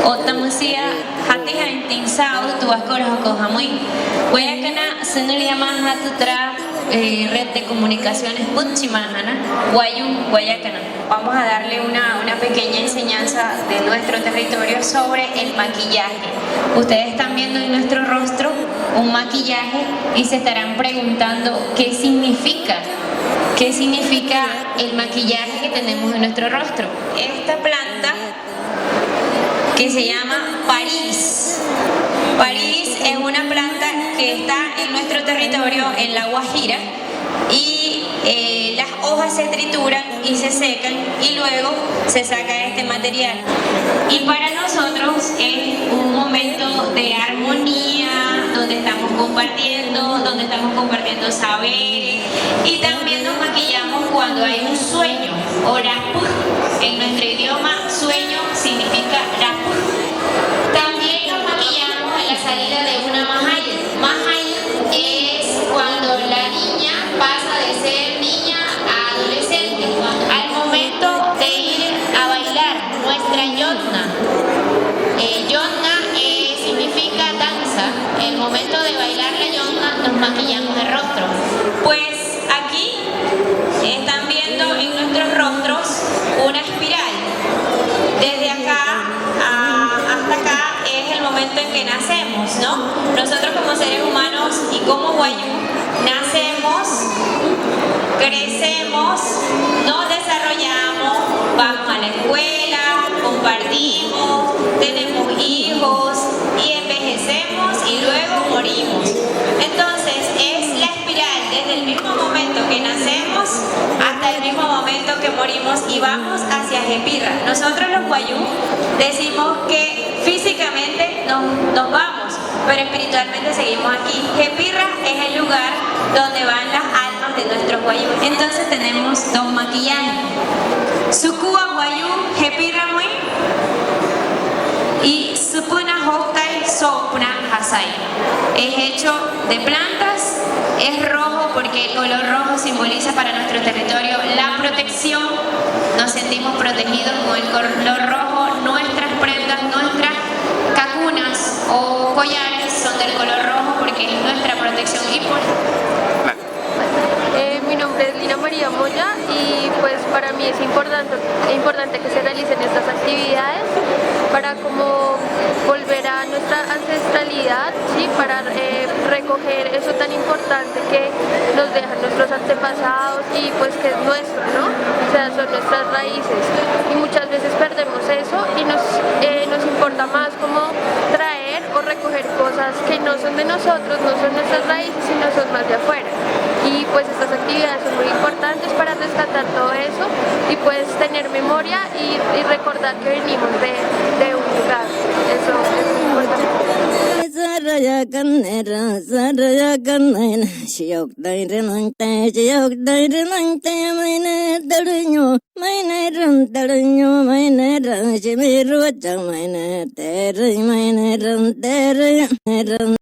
Otamusia hati hanting sau tuas korah kohamui. Wayakana senulia maha tutra red de comunicaciones punchimahana. Wayuu Wayakana. Vamos a darle una pequeña enseñanza de nuestro territorio sobre el maquillaje. Ustedes están viendo en nuestro rostro un maquillaje y se estarán preguntando qué significa el maquillaje que tenemos en nuestro rostro. Esta planta que se llama París. París es una planta que está en nuestro territorio, en la Guajira, y las hojas se trituran y se secan y luego se saca este material. Y para nosotros es un momento de armonía, donde estamos compartiendo saberes, y también nos maquillamos cuando hay un sueño o rapuj. En nuestro idioma sueño significa rapuj. También nos maquillamos en la salida de una mahal. Mahal es cuando la niña pasa de ser niña a adolescente. Al momento de ir a bailar nuestra yotna. Yotna significa danza. El momento de bailar la yotna nos maquillamos el rostro. Pues aquí están viendo en nuestros rostros una espiral. Desde acá hasta acá es el momento en que nacemos, ¿no? Nosotros como seres humanos y como Wayuu nacemos, crecemos, nos desarrollamos, vamos a la escuela, compartimos, tenemos hijos y envejecemos y luego morimos. Entonces es la espiral desde el mismo momento que nacemos hasta el mismo momento que morimos y vamos hacia Jepirra. Nosotros los Wayuu decimos que físicamente nos vamos, pero espiritualmente seguimos aquí. Jepirra es el lugar donde van las almas de nuestros Wayuu. Entonces tenemos dos maquillajes. Sukua Wayuu Jepirra muy y Supuna Hokai Sopuna Hasai. Es hecho de plantas, es rojo porque el color rojo simboliza para nuestro territorio la protección. Nos sentimos protegidos con el color rojo. Nuestras prendas, nuestras cacunas o collares son del color rojo porque es nuestra protección. Y por... Mi nombre es Lina María Moya y pues para mí es importante que se realicen estas actividades para como volver a nuestra ancestralidad, ¿sí? Para recoger eso tan importante que nos dejan nuestros antepasados y pues que es nuestro, ¿no? O sea, son nuestras raíces y muchas veces perdemos eso y nos importa más como traer o recoger cosas que no son de nosotros, no son nuestras raíces, sino son más de afuera. Y pues estas actividades son muy importantes para rescatar todo eso y pues tener memoria y recordar que venimos de un lugar. Eso es muy importante.